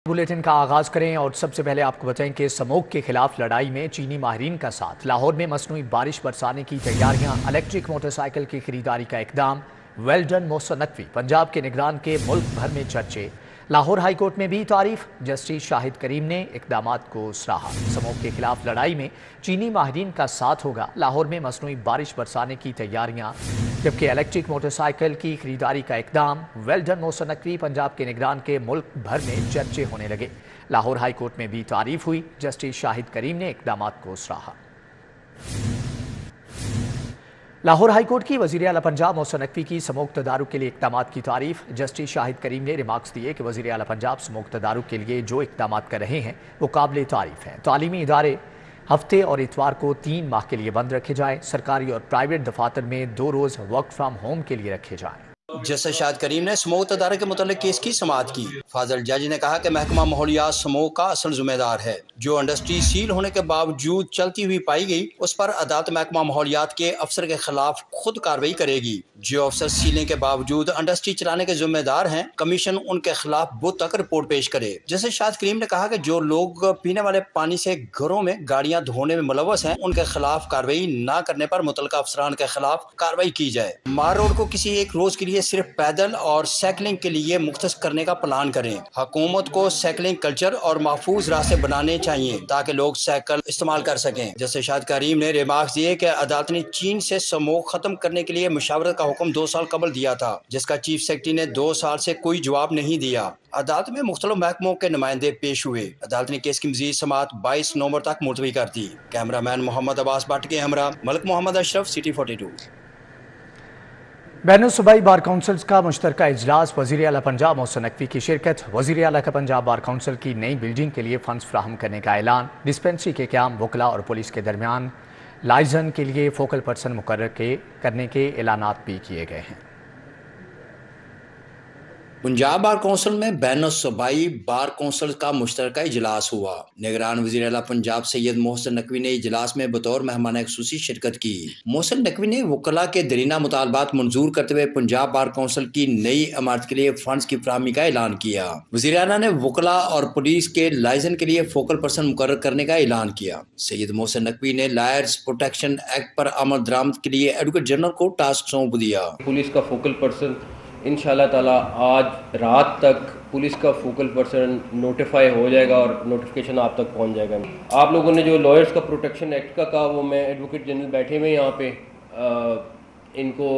Bulletin का आगाज करें और सबसे पहले आपको बताएं कि स्मोक के खिलाफ लड़ाई में चीनी माहिरीन का साथ। लाहौर में मसनूई बारिश बरसाने की तैयारियां, इलेक्ट्रिक मोटरसाइकिल की खरीदारी का इकदाम, वेल डन मोहसिन नकवी पंजाब के निगरान के मुल्क भर में चर्चे। लाहौर हाई कोर्ट में भी तारीफ, जस्टिस शाहिद करीम ने इकदामात को सराहा। स्मोक के खिलाफ लड़ाई में चीनी माहिरीन का साथ होगा। लाहौर में मसनूई बारिश बरसाने की तैयारियां, जबकि इलेक्ट्रिक मोटरसाइकिल की खरीदारी का इकदाम, वेल डन मोहसिन नकवी पंजाब के निगरान के मुल्क भर में चर्चे होने लगे। लाहौर हाई कोर्ट में भी तारीफ हुई, जस्टिस शाहिद करीम ने इकदामात को सराहा। लाहौर हाई कोर्ट की वज़ीर आला पंजाब मोहसिन नकवी की स्मोक तदारुक के लिए इक़दामात की तारीफ। जस्टिस शाहिद करीम ने रिमार्क्स दिए कि वज़ीर आला पंजाब स्मोक तदारुक के लिए जो इक़दामात कर रहे हैं वो काबिल तारीफ हैं। तालीमी इदारे हफ्ते और इतवार को 3 माह के लिए बंद रखे जाएँ। सरकारी और प्राइवेट दफातर में 2 रोज़ वर्क फ्राम होम के लिए रखे जाएँ। जस्टिस शाहिद करीम ने स्मोक तदारक के मुतालिक केस की समाअत की। फाजल जज ने कहा कि महकमा माहौलियात स्मोक का असल जिम्मेदार है। जो इंडस्ट्री सील होने के बावजूद चलती हुई पाई गई, उस पर अदालत महकमा माहौलियात के अफसर के खिलाफ खुद कार्रवाई करेगी। जो अफसर सीलिंग के बावजूद इंडस्ट्री चलाने के जिम्मेदार हैं, कमीशन उनके खिलाफ बुध तक रिपोर्ट पेश करे। जस्टिस शाहिद करीम ने कहा कि जो लोग पीने वाले पानी से घरों में गाड़ियां धोने में मुलव्वस हैं, उनके खिलाफ कार्रवाई न करने पर मुतलका अफसरान के खिलाफ कार्रवाई की जाए। मार रोड को किसी एक रोज के लिए सिर्फ पैदल और साइकिलिंग के लिए मुख्तस करने का प्लान करें। हुकूमत को साइकिलिंग कल्चर और महफूज रास्ते बनाने चाहिए ताकि लोग साइकिल इस्तेमाल कर सकें। जैसे शाहिद करीम ने रिमार्क्स दिए कि अदालत ने चीन से स्मोक खत्म करने के लिए मुशावरत का हुक्म 2 साल कबल दिया था, जिसका चीफ सेक्रेटरी ने 2 साल से कोई जवाब नहीं दिया। अदालत में मुख्तलिफ महकमों के नुमाइंदे पेश हुए। अदालत ने केस की मजीद समाअत 22 नवंबर तक मुलतवी कर दी। कैमरामैन मोहम्मद अब्बास भट्ट के हमरा मलिक मोहम्मद अशरफ, सिटी 42। बैनुल सूबाई बार काउंसिल्स का मुश्तरका इजलास, वज़ीर आला पंजाब मोहसिन नकवी की शिरकत। वज़ीर आला का पंजाब बार काउंसिल की नई बिल्डिंग के लिए फंड्स फ्राहम करने का ऐलान। डिस्पेंसरी के क़याम, वकला और पुलिस के दरमियान लाइजन के लिए फोकल पर्सन मुकर्रर करने के ऐलानात भी किए गए हैं। पंजाब बार कौंसिल में बैनुल सूबाई बार कौंसिल का मुश्तरका इजलास हुआ। निगरान वज़ीर आला पंजाब सैयद मोहसिन नकवी ने इजलास में बतौर मेहमान खुसूसी शिरकत की। मोहसिन नकवी ने वकला के दरीना मुतालबात मंजूर करते हुए पंजाब बार कौंसिल की नई इमारत के लिए फंड्स की फराहमी का ऐलान किया। वज़ीर आला ने वकला और पुलिस के लाइजन के लिए फोकल पर्सन मुकर्रर करने का ऐलान किया। सैयद मोहसिन नकवी ने लायर्स प्रोटेक्शन एक्ट पर अमल दरामद के लिए एडवोकेट जनरल को टास्क सौंप दिया। पुलिस का फोकल पर्सन इंशाल्लाह ताला आज रात तक पुलिस का फोकल पर्सन नोटिफाई हो जाएगा और नोटिफिकेशन आप तक पहुंच जाएगा। आप लोगों ने जो लॉयर्स का प्रोटेक्शन एक्ट का कहा, वो मैं एडवोकेट जनरल बैठे हुए यहाँ पे इनको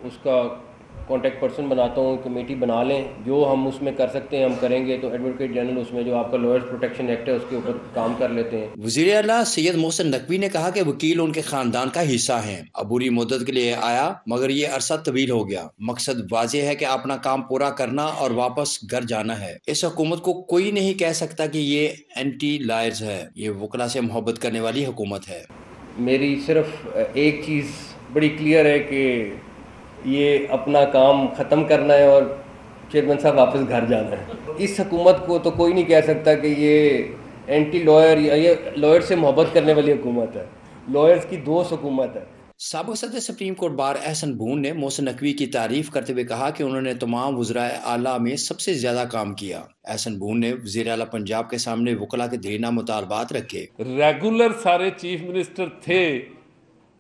उसका कांटेक्ट पर्सन बनाता हूँ, कमेटी बना लें। जो हम उसमें कर सकते हैं हम करेंगे। तो एडवोकेट जनरल उसमें जो आपका लॉयर्स प्रोटेक्शन एक्ट है उसके ऊपर काम कर लेते हैं। वज़ीर आला सैयद मोहसिन नकवी ने कहा कि वकील उनके खानदान का हिस्सा हैं। अबूरी मुद्दत के लिए आया मगर ये अरसा तवील हो गया। मकसद वाज़ेह है कि अपना काम पूरा करना और वापस घर जाना है। इस हुकूमत को कोई नहीं कह सकता कि ये एंटी लायर्स है। ये वकला से मोहब्बत करने वाली हुकूमत है। मेरी सिर्फ एक चीज़ बड़ी क्लियर है कि ये अपना काम ख़त्म करना है और चेयरमैन साहब वापस घर जाना है। इस हुकूमत को तो कोई नहीं कह सकता कि ये एंटी लॉयर या ये लॉयर से मोहब्बत करने वाली हुकूमत है। लॉयर्स की दोस्त हुकूमत है। साबिक़ सदर सुप्रीम कोर्ट बार एहसन बून ने मोहसिन नकवी की तारीफ करते हुए कहा कि उन्होंने तमाम वज़राए आला में सबसे ज्यादा काम किया। एहसन बून ने वज़ीर आला पंजाब के सामने वकला के दरीना मुतालबात रखे। रेगुलर सारे चीफ मिनिस्टर थे,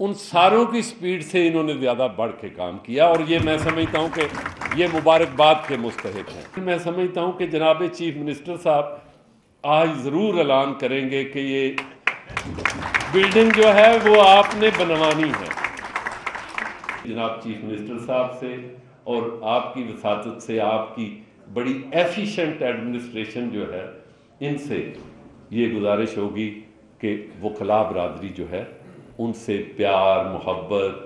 उन सारों की स्पीड से इन्होंने ज़्यादा बढ़ के काम किया और ये मैं समझता हूँ कि ये मुबारकबाद के मुस्तहिक हैं। मैं समझता हूँ कि जनाब चीफ मिनिस्टर साहब आज ज़रूर ऐलान करेंगे कि ये बिल्डिंग जो है वो आपने बनवानी है। जनाब चीफ मिनिस्टर साहब से और आपकी वसातत से, आपकी बड़ी एफिशिएंट एडमिनिस्ट्रेशन जो है, इनसे ये गुजारिश होगी कि वकला बरादरी जो है उनसे प्यार मोहब्बत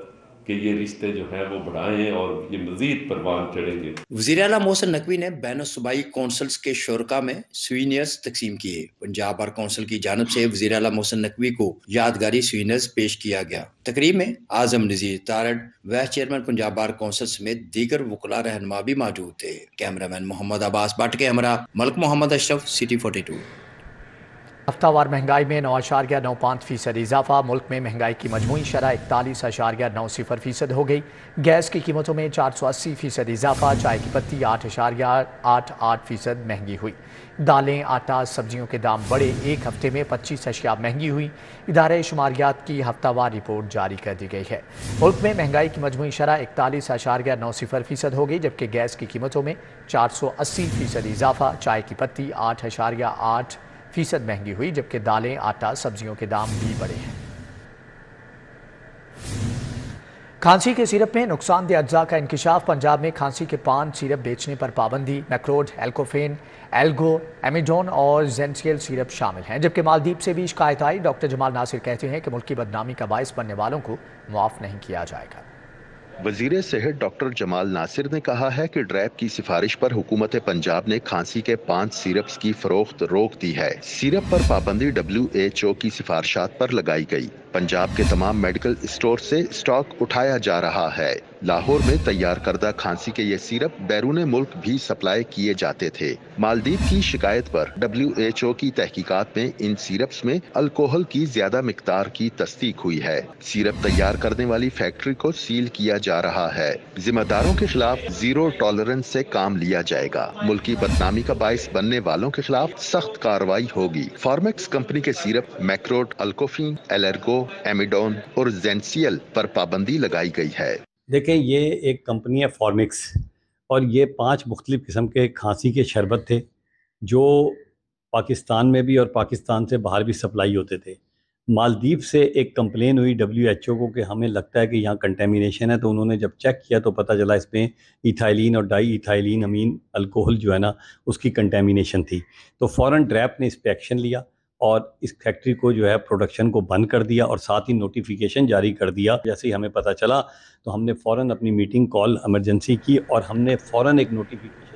के ये रिश्ते जो हैं वो बढ़ाएं और ये मजीद परवान चढ़ेंगे। वज़ीर आला मोहसिन नकवी ने बैनुल सूबाई कौंसिल्स के शुरका में सुवीनियर्स तकसीम किए। पंजाब बार कौंसिल की जानब से वज़ीर आला मोहसिन नकवी को यादगारी सुवीनियर्स पेश किया गया। तकरीब में Azam Nazir Tarar, vice chairman Punjab bar council समेत दीगर वकला रहनुमा भी मौजूद थे। कैमरामैन मोहम्मद अब्बास भट्ट के हमरा मलिक मोहम्मद अशरफ, सिटी 42। हफ्ता वार महंगाई में 9.95% इजाफा। मुल्क में महंगाई की मजमूई शरह 41.90% हो गई। गैस की कीमतों में 480% इजाफा। चाय की पत्ती 8.88% महंगी हुई। दालें, आटा, सब्जियों के दाम बढ़े। एक हफ्ते में 25 अशिया महंगी हुई। इदारे शुमारियात की हफ्तावार रिपोर्ट जारी कर दी गई है। मुल्क में महंगाई की मजमूई शरह 41.90% हो गई, जबकि गैस की कीमतों में 480% इजाफा। चाय की पत्ती 8.8% महंगी हुई, जबकि दालें, आटा, सब्जियों के दाम भी बढ़े हैं। खांसी के सिरप में नुकसानदेह अज्जा का इंकिशाफ। पंजाब में खांसी के 5 सिरप बेचने पर पाबंदी। मैक्रोड, एल्कोफेन, एल्गो, एमिडोन और जेंसियल सिरप शामिल हैं, जबकि मालदीव से भी शिकायत आई। डॉक्टर जमाल नासिर कहते हैं कि मुल्क की बदनामी का बायस बनने वालों को मुआफ नहीं किया जाएगा। वजीर सेहत डॉक्टर जमाल नासिर ने कहा है कि ड्रैप की सिफारिश पर हुकूमत पंजाब ने खांसी के 5 सिरप्स की फरोख्त रोक दी है। सिरप पर पाबंदी WHO की सिफारिशात पर लगाई गई। पंजाब के तमाम मेडिकल स्टोर से स्टॉक उठाया जा रहा है। लाहौर में तैयार करदा खांसी के ये सिरप बैरून मुल्क भी सप्लाई किए जाते थे। मालदीव की शिकायत पर WHO की तहकीकात में इन सिरप्स में अल्कोहल की ज्यादा मिकदार की तस्दीक हुई है। सिरप तैयार करने वाली फैक्ट्री को सील किया जा रहा है। जिम्मेदारों के खिलाफ जीरो टॉलरेंस से काम लिया जाएगा। मुल्क की बदनामी का बायस बनने वालों के खिलाफ सख्त कार्रवाई होगी। फॉर्मेक्स कंपनी के सिरप मैक्रोड, अल्कोफिन, एलर्गो, एमिडोन और जेंसियल पर पाबंदी लगाई गई है। देखें, ये एक कंपनी है फॉर्मिक्स, और ये 5 मुख्तलिफ किस्म के खांसी के शरबत थे जो पाकिस्तान में भी और पाकिस्तान से बाहर भी सप्लाई होते थे। मालदीव से एक कंप्लेन हुई WHO को कि हमें लगता है कि यहाँ कंटेमिनेशन है, तो उन्होंने जब चेक किया तो पता चला इसमें इथाइलिन और डाई इथाइलिन अमीन अल्कोहल जो है ना, उसकी कंटेमिनेशन थी। तो फ़ौरन ड्रैप ने इस पर एक्शन लिया और इस फैक्ट्री को जो है प्रोडक्शन को बंद कर दिया और साथ ही नोटिफिकेशन जारी कर दिया। जैसे ही हमें पता चला तो हमने फ़ौरन अपनी मीटिंग कॉल इमरजेंसी की और हमने फ़ौरन एक नोटिफिकेशन।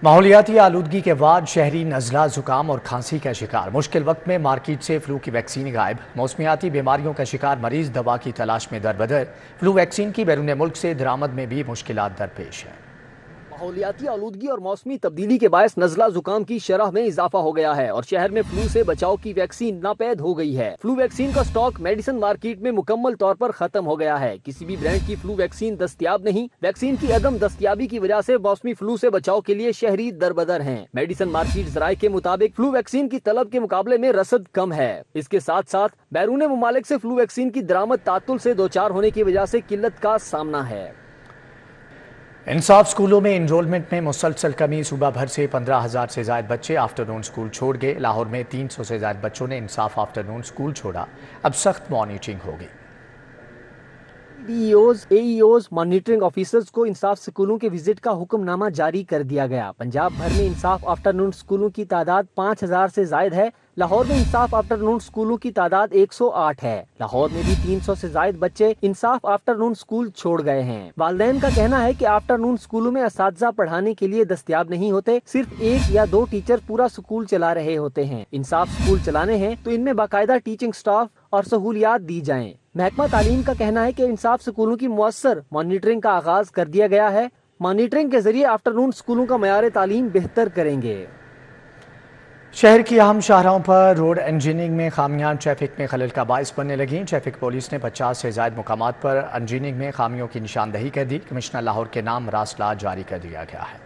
माहौलियाती आलूदगी के बाद शहरी नज़ला, जुकाम और खांसी का शिकार। मुश्किल वक्त में मार्केट से फ्लू की वैक्सीन गायब। मौसमियाती बीमारियों का शिकार मरीज दवा की तलाश में दरबदर। फ्लू वैक्सीन की बैरून मुल्क से दरामद में भी मुश्किलात दरपेश है। माहौलियाती आलूदगी और मौसमी तब्दीली के बायस नज़ला जुकाम की शरह में इजाफा हो गया है और शहर में फ्लू से बचाव की वैक्सीन नापैद हो गई है। फ्लू वैक्सीन का स्टॉक मेडिसिन मार्केट में मुकम्मल तौर पर खत्म हो गया है। किसी भी ब्रांड की फ्लू वैक्सीन दस्तयाब नहीं। वैक्सीन की अदम दस्तयाबी की वजह से मौसमी फ्लू से बचाव के लिए शहरी दरबदर हैं। मेडिसिन मार्केट जराये के मुताबिक फ्लू वैक्सीन की तलब के मुकाबले में रसद कम है। इसके साथ साथ बैरून मुमालिक से फ्लू वैक्सीन की दरामद तातुल से दो चार होने की वजह से किल्लत का सामना है। इंसाफ स्कूलों में इनरोलमेंट में मुसलसल कमी। सूबा भर से 15,000 से ज्यादा बच्चे आफ्टरनून स्कूल छोड़ गए। लाहौर में 300 से ज्यादा बच्चों ने इंसाफ आफ्टरनून स्कूल छोड़ा। अब सख्त मॉनिटरिंग होगी। DEOs, AEOs, मॉनिटरिंग ऑफिसर्स को इंसाफ स्कूलों के विजिट का हुक्मनामा जारी कर दिया गया। पंजाब भर में इंसाफ आफ्टरनून स्कूलों की तादाद 5,000 से ज्यादा है। लाहौर में इंसाफ आफ्टरनून स्कूलों की तादाद 108 है। लाहौर में भी 300 से ज्यादा बच्चे इंसाफ आफ्टरनून स्कूल छोड़ गए हैं। वालिदैन का कहना है कि आफ्टरनून स्कूलों में असातिज़ा पढ़ाने के लिए दस्तयाब नहीं होते। सिर्फ 1 या 2 टीचर पूरा स्कूल चला रहे होते हैं। इंसाफ स्कूल चलाने हैं तो इनमें बाकायदा टीचिंग स्टाफ और सहूलियात दी जाएं। महकमा तालीम का कहना है कि इंसाफ स्कूलों की मुअस्सर मॉनिटरिंग का आगाज कर दिया गया है। मॉनिटरिंग के जरिए आफ्टरनून स्कूलों का मयार तालीम बेहतर करेंगे। शहर की अहम शाहराहों पर रोड इंजीनियरिंग में खामियां ट्रैफिक में खलल का बायस बनने लगी। ट्रैफिक पुलिस ने 50 से ज्यादा मुकामात पर इंजीनियरिंग में खामियों की निशानदही कर दी। कमिश्नर लाहौर के नाम मरासला जारी कर दिया गया है।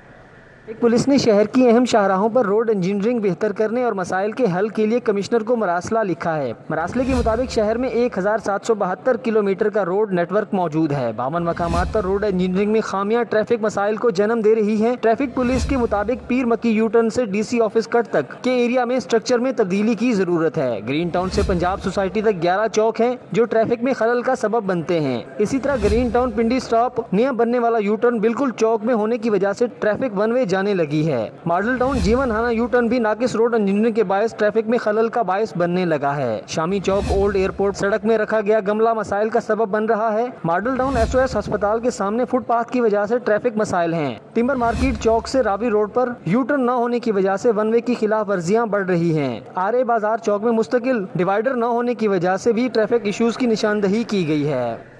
पुलिस ने शहर की अहम शाहराहों पर रोड इंजीनियरिंग बेहतर करने और मसाइल के हल के लिए कमिश्नर को मरासला लिखा है। मरासले के मुताबिक शहर में 1772 किलोमीटर का रोड नेटवर्क मौजूद है। 52 मकामात पर रोड इंजीनियरिंग में खामियां ट्रैफिक मसाइल को जन्म दे रही हैं। ट्रैफिक पुलिस के मुताबिक पीर मक्की यूटर्न से DC ऑफिस कट तक के एरिया में स्ट्रक्चर में तब्दीली की जरूरत है। ग्रीन टाउन से पंजाब सोसाइटी तक 11 चौक हैं जो ट्रैफिक में खलल का सबब बनते हैं। इसी तरह ग्रीन टाउन पिंडी स्टॉप नया बनने वाला यूटर्न बिल्कुल चौक में होने की वजह से ट्रैफिक वन वे जाने लगी है। मॉडल टाउन जीवन हाना यूटर्न भी नाकिस रोड इंजीनियरिंग के बायस ट्रैफिक में खलल का बायस बनने लगा है। शामी चौक ओल्ड एयरपोर्ट सड़क में रखा गया गमला मसाइल का सबब बन रहा है। मॉडल टाउन SOS अस्पताल के सामने फुटपाथ की वजह से ट्रैफिक मसाइल हैं। टिम्बर मार्केट चौक से रावी रोड पर यूटर्न न होने की वजह से वन वे की खिलाफ वर्जियां बढ़ रही हैं। RA बाजार चौक में मुस्तकिल डिवाइडर न होने की वजह से भी ट्रैफिक इश्यूज की निशानदही की गई है।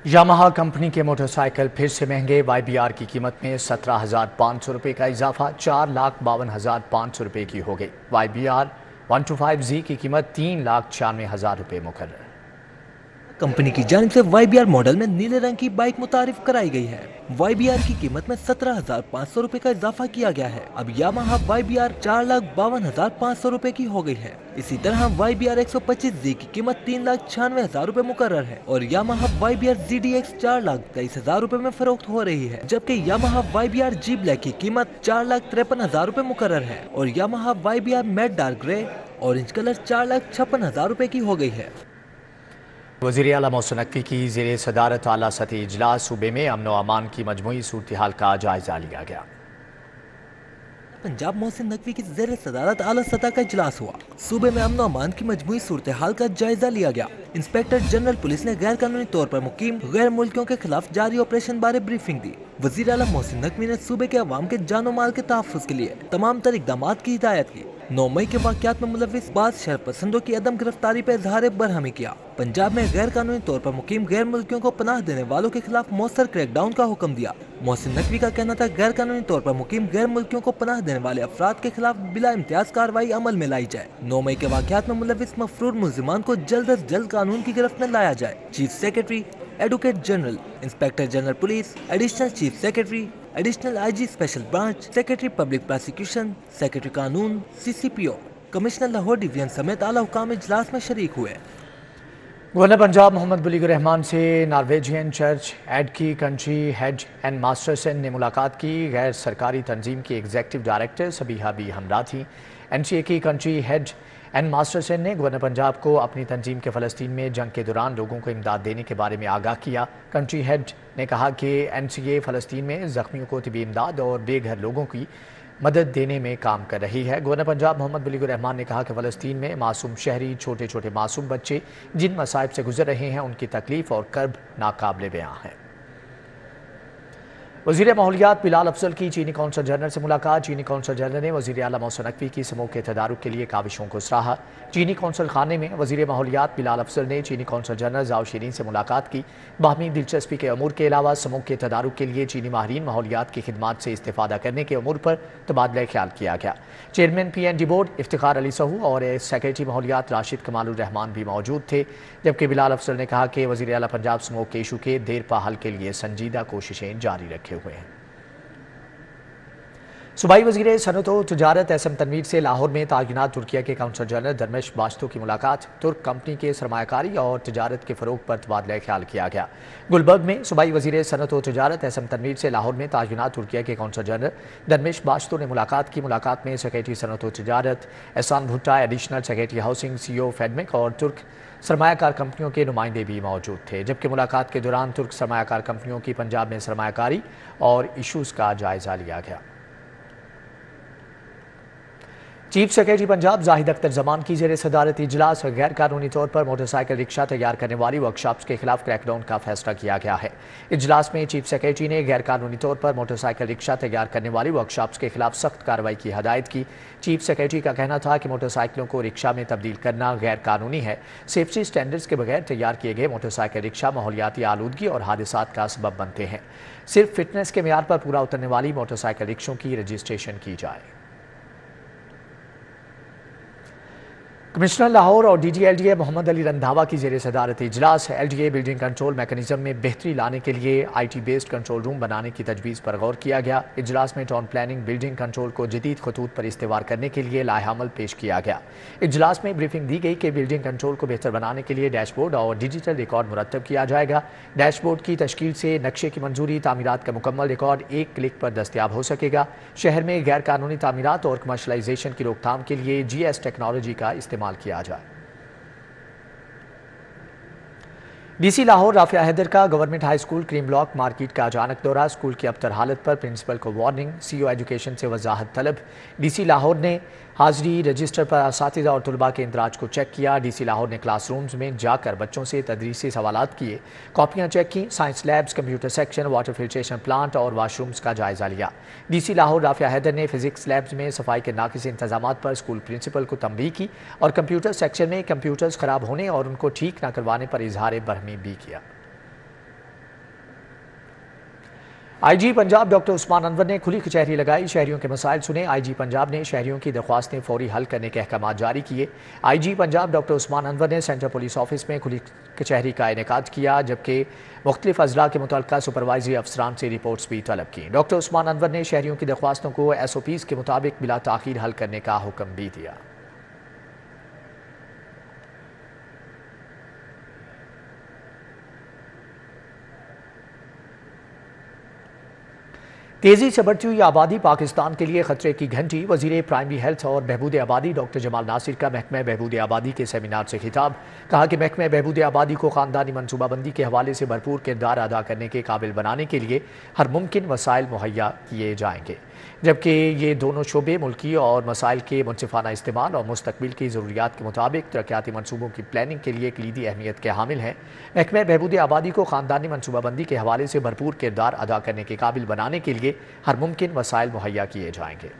यामाहा कंपनी के मोटरसाइकिल फिर से महंगे। YBR की कीमत में 17,500 रुपये का इजाफा 4,52,500 रुपये की हो गई। YBR 125Z की कीमत 3,96,000 रुपये मुकर्रर। कंपनी की जानिब से YBR मॉडल में नीले रंग की बाइक मुतारिफ कराई गई है। YBR की कीमत में 17,500 रुपए का इजाफा किया गया है। अब यामाहा YBR 4,52,500 रुपए की हो गई है। इसी तरह YBR 125Z की कीमत 3,96,000 रुपए मुकर्रर है और यामाहा YBR ZDX 4,23,000 रुपए में फरोख्त हो रही है, जबकि यामाहा YBR G ब्लैक की कीमत 4,53,000 रुपए मुकर्रर है और Yamaha YBR matte dark grey orange colour 4,56,000 रुपए की हो गई है। वज़ीर आला मोहसिन नकवी की ज़ेरे सदारत आला सतही इजलास सूबे में अमन व अमान की मजमूई सूरत हाल का जायजा लिया गया। पंजाब मोहसिन नकवी की ज़ेरे सदारत आला सतह का इजलास हुआ। सूबे में अमन व अमान की मजमूई सूरत हाल का जायजा लिया गया। इंस्पेक्टर जनरल पुलिस ने गैर कानूनी तौर पर मुकीम गैर मुल्कियों के खिलाफ जारी ऑपरेशन बारे ब्रीफिंग दी। वज़ीर आला मोहसिन नकवी ने सूबे के अवाम के जानो माल के तहफ़्फ़ुज़ के लिए तमाम तर इक़दाम की हिदायत की। 9 मई के वाक़यात में मुलव्विस बाद शरपसंदों की अदम गिरफ्तारी पर इजहार बरहमी किया। पंजाब में गैर कानूनी तौर पर मुकीम गैर मुल्कियों को पनाह देने वालों के खिलाफ मौसर क्रैकडाउन का हुक्म दिया। मोहसिन नकवी का कहना था गैर कानूनी तौर पर मुकीम गैर मुल्कियों को पनाह देने वाले अफराद के खिलाफ बिला इम्तियाज कार्रवाई अमल में लाई जाए। 9 मई के वाक़यात में मुलव्विस मफरूर मुल्जिमान को जल्द अज जल्द कानून की गिरफ्त में लाया जाए। Chief secretary, advocate general, inspector general police, additional chief secretary, additional IG special branch, secretary public prosecution, secretary कानून, CCPO, कमिश्नर लाहौर डिवीजन समेत आला हुकाम इजलास में शरीक हुए। गवर्नर पंजाब मोहम्मद बुलीगुर रहमान से नॉर्वेजियन चर्च एड की कंट्री हेड एंड मास्टरसन ने मुलाकात की। गैर सरकारी तंजीम की एग्जीक्यूटिव डायरेक्टर सबीहा बी हमरा थी। NCA की कंट्री हेड एंड मास्टरसन ने गवर्नर पंजाब को अपनी तंजीम के फ़लस्तीन में जंग के दौरान लोगों को इमदाद देने के बारे में आगाह किया। कंट्री हेड ने कहा कि NCA फ़लस्तीन में ज़ख्मियों को तिबी इमदाद और बेघर लोगों की मदद देने में काम कर रही है। गवर्नर पंजाब मोहम्मद बुलीगुर रहमान ने कहा कि फ़लस्तीन में मासूम शहरी, छोटे छोटे मासूम बच्चे जिन मसाइब से गुजर रहे हैं उनकी तकलीफ़ और कर्ब नाकाबिले बयां है। वज़ीर माहौलियात बिलाल अफजल की चीनी कौंसल जनरल से मुलाकात। चीनी कौंसल जनरल ने वज़ीर आला मोहसिन नकवी की समूह के तदारुक के लिए काविशों को सराहा। चीनी कौंसल खाने में वज़ीर माहौलियात बिलाल अफजल ने चीनी कौंसल जनरल जाओ शीरीन से मुलाकात की। बाहमी दिलचस्पी के अमूर के अलावा समूह के तदारुक के लिए चीनी माहिरीन माहौलियात की खिदमात से इस्तेफादा करने के अमूर पर तबादला ख्याल किया गया। Chairman PND board Iftikhar Ali Sahu और सेक्रेटरी माहौलियात राशिद कमालुर रहमान भी मौजूद थे, जबकि बिलाल अफजल ने कहा कि वज़ीर आला पंजाब समूह के इशू के देर पा हल के लिए संजीदा कोशिशें जारी रखे हुए हैं। सूबाई वज़ीर सनअत व तिजारत SM तनवीर से लाहौर में तआयुनात तुर्किया के काउंसल जनरल दरमिश बाश्तो की मुलाकात। तुर्क कंपनी के सरमायाकारी और तिजारत के फ़रोग पर तबादला ख्याल किया गया। गुलबर्ग में सूबाई वज़ीर सनअत व तिजारत SM तनवीर से लाहौर में तआयुनात तुर्किया के काउंसल जनरल दरमिश बाश्तो ने मुलाकात की। मुलाकात में सेक्रेटरी सनअत व तिजारत एहसान भुट्टा, एडिशनल सेक्रेटरी हाउसिंग CEO फेडमिक और तुर्क सरमायाकार कंपनियों के नुमाइंदे भी मौजूद थे, जबकि मुलाकात के दौरान तुर्क सरमायाकार कंपनियों की पंजाब में सरमायाकारी और इशूज़ का जायज़ा लिया गया। चीफ सेक्रेटरी पंजाब जाहिद अख्तर जमान की ज़ेरे सदारत इजलास गैर कानूनी तौर पर मोटरसाइकिल रिक्शा तैयार करने वाली वर्कशॉप्स के खिलाफ क्रैकडाउन का फैसला किया गया है। इजलास में चीफ सेक्रेटरी ने गैर कानूनी तौर पर मोटरसाइकिल रिक्शा तैयार करने वाली वर्कशॉप्स के खिलाफ सख्त कार्रवाई की हदायत की। चीफ सेक्रेटरी का कहना था कि मोटरसाइकिलों को रिक्शा में तब्दील करना गैर कानूनी है। सेफ्टी स्टैंडर्ड्स के बगैर तैयार किए गए मोटरसाइकिल रिक्शा माहौलियाती आलूदगी और हादसात का सबब बनते हैं। सिर्फ फिटनेस के मेयार पर पूरा उतरने वाली मोटरसाइकिल रिक्शों की रजिस्ट्रेशन की जाए। कमिश्नर लाहौर और DG LDA मोहम्मद अली रंधावा की ज़ेरे सदारत इजलास। LDA बिल्डिंग कंट्रोल मैकेनिज्म में बेहतरी लाने के लिए IT बेस्ड कंट्रोल रूम बनाने की तजवीज़ पर गौर किया गया। इजलास में टाउन प्लानिंग बिल्डिंग कंट्रोल को जदीद खतूत पर इस्तेमाल करने के लिए लाएहामल पेश किया गया। इजलास में ब्रीफिंग दी गई कि बिल्डिंग कंट्रोल को बेहतर बनाने के लिए डैशबोर्ड और डिजिटल रिकॉर्ड मुरतब किया जाएगा। डैशबोर्ड की तश्कील से नक्शे की मंजूरी, तामीरात का मुकम्मल रिकॉर्ड एक क्लिक पर दस्तियाब हो सकेगा। शहर में गैर कानूनी तामीरात और कमर्शलाइजेशन की रोकथाम के लिए GS टेक्नोलॉजी का इस्तेमाल किया जाए। DC लाहौर राफिया हैदर का government high school cream block market का अचानक दौरा। स्कूल की अबतर हालत पर प्रिंसिपल को वार्निंग, CO एजुकेशन से वजाहत तलब। DC लाहौर ने हाजिरी रजिस्टर पर असातिज़ा और तलबा के इंदराज को चेक किया। DC लाहौर ने क्लासरूम्स में जाकर बच्चों से तदरीसी सवालात किए, कॉपियाँ चेक की, science labs, computer section, water filtration plant और वाशरूम्स का जायज़ा लिया। DC लाहौर राफिया हैदर ने फिजिक्स लैब्स में सफाई के नाकिस इंतजामात पर स्कूल प्रिंसिपल को तंबीह की और कंप्यूटर सेक्शन में कंप्यूटर्स ख़राब होने और उनको ठीक न करवाने पर इजहार बरहमी भी किया। IG पंजाब डॉक्टर उस्मान अनवर ने खुली कचहरी लगाई, शहरियों के मसाइल सुने। IG पंजाब ने शहरियों की दरख्वास्तें फौरी हल करने के अहकाम जारी किए। IG पंजाब डॉक्टर उस्मान अनवर ने सेंट्रल पुलिस ऑफिस में खुली कचहरी का इनेकाद किया, जबकि मुख्तलिफ अजला के मुतल्लिका सुपरवाइजरी अफसरान से रिपोर्ट्स भी तलब की। डॉक्टर उस्मान अनवर ने शहरियों की दरख्वास्तों को SOPs के मुताबिक बिला ताखीर हल करने का हुक्म भी दिया। तेजी से बढ़ती हुई आबादी पाकिस्तान के लिए खतरे की घंटी। वजीर प्राइमरी हेल्थ और बहबूद आबादी डॉक्टर जमाल नासिर का महकमा बहबूद आबादी के सेमिनार से खिताब। कहा कि महकमा बहबूद आबादी को खानदानी मनसूबाबंदी के हवाले से भरपूर किरदार अदा करने के काबिल बनाने के लिए हर मुमकिन वसाइल मुहैया किए जाएंगे, जबकि ये दोनों शोबे मुल्की और मसाइल के मुनसिफाना इस्तेमाल और मुस्तकबिल की ज़रूरियात के मुताबिक तरक्याती मनसूबों की प्लानिंग के लिए कलीदी अहमियत के हामिल हैं। महकमा बहबूद आबादी को खानदानी मनसूबाबंदी के हवाले से भरपूर किरदार अदा करने के काबिल बनाने के लिए हर मुमकिन वसाइल मुहैया किए जाएंगे।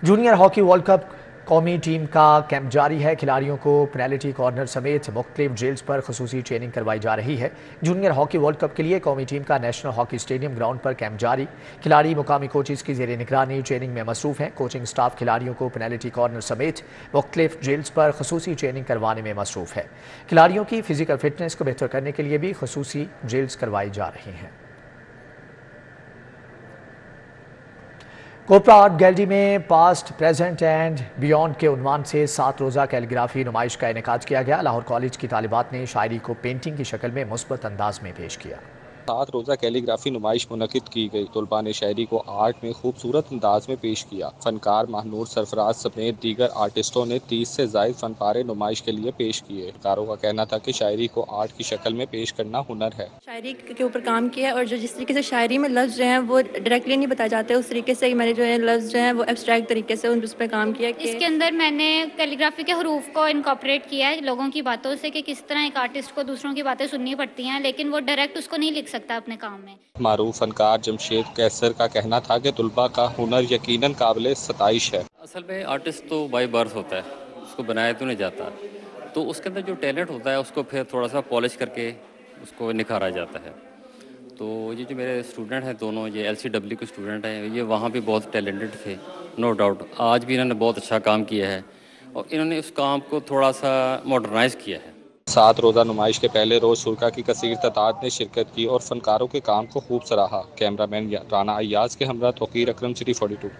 जूनियर हॉकी वर्ल्ड कप कौमी टीम का कैंप जारी है। खिलाड़ियों को पेनल्टी कॉर्नर समेत मुख्तलिफ ड्रिल्स पर खसूसी ट्रेनिंग करवाई जा रही है। जूनियर हॉकी वर्ल्ड कप के लिए कौमी टीम का नेशनल हॉकी स्टेडियम ग्राउंड पर कैंप जारी। खिलाड़ी मुकामी कोचेस की ज़ेर निगरानी ट्रेनिंग में मसरूफ़ हैं। कोचिंग स्टाफ खिलाड़ियों को पेनल्टी कॉर्नर समेत मुख्तलिफ ड्रिल्स पर खसूसी ट्रेनिंग करवाने में मसरूफ़ है। खिलाड़ियों की फिजिकल फिटनेस को बेहतर करने के लिए भी खसूसी ड्रिल्स करवाई जा रही हैं। कोपरा आर्ट गैलरी में पास्ट, प्रेजेंट एंड बियॉन्ड के उन्वान से 7 रोज़ा कैलीग्राफी नुमाइश का इनेकाद किया गया। लाहौर कॉलेज की तालिबात ने शायरी को पेंटिंग की शक्ल में मुस्बत अंदाज में पेश किया। 7 रोज़ा कैलीग्राफी नुमाइश मुनक़िद की गई। तलबा ने शायरी को आर्ट में खूबसूरत अंदाज में पेश किया। फनकार महानूर सरफराज समेत दीगर आर्टिस्टों ने 30 से ज़ायद फनपारे नुमाइश के लिए पेश किए। फनकारों का कहना था कि शायरी को आर्ट की शक्ल में पेश करना हुनर है। शायरी के ऊपर काम किया और जो जिस तरीके से शायरी में लफ्ज़ जो हैं वो डायरेक्टली नहीं बताए जाते, उस तरीके से मैंने जो है लफ्ज़ जो हैं वो एब्स्ट्रैक्ट तरीके से उस पर काम किया। इसके अंदर मैंने कैलीग्राफी के हरूफ को इनकॉर्पोरेट किया है लोगों की बातों से, कि किस तरह एक आर्टिस्ट को दूसरों की बातें सुननी पड़ती हैं, लेकिन वो डायरेक्ट उसको नहीं लिख सकता अपने काम में। मारूफ फनकार जमशेद कैसर का कहना था कि तुलबा का हुनर यकीनन काबिल सताइश है। असल में आर्टिस्ट तो बाय बर्थ होता है, उसको बनाया तो नहीं जाता, तो उसके अंदर जो टैलेंट होता है उसको फिर थोड़ा सा पॉलिश करके उसको निखारा जाता है। तो ये जो मेरे स्टूडेंट हैं दोनों, ये LCW के स्टूडेंट हैं, ये वहाँ भी बहुत टैलेंटेड थे, नो डाउट। आज भी इन्होंने बहुत अच्छा काम किया है और इन्होंने उस काम को थोड़ा सा मॉडर्नाइज़ किया है। 7 रोज़ा नुमाइश के पहले रोज़ शुरा की कसीर तादाद ने शिरकत की और फनकारों के काम को खूब सराहा। कैमरामैन राना अय्याज के हमरा तौकीर अकरम, सिटी 42।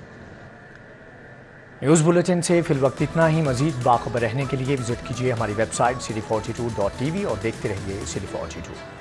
न्यूज़ बुलेटिन से फिल वक्त इतना ही। मजीद बाखबर रहने के लिए विजिट कीजिए हमारी वेबसाइट city42.tv और देखते रहिए City 42।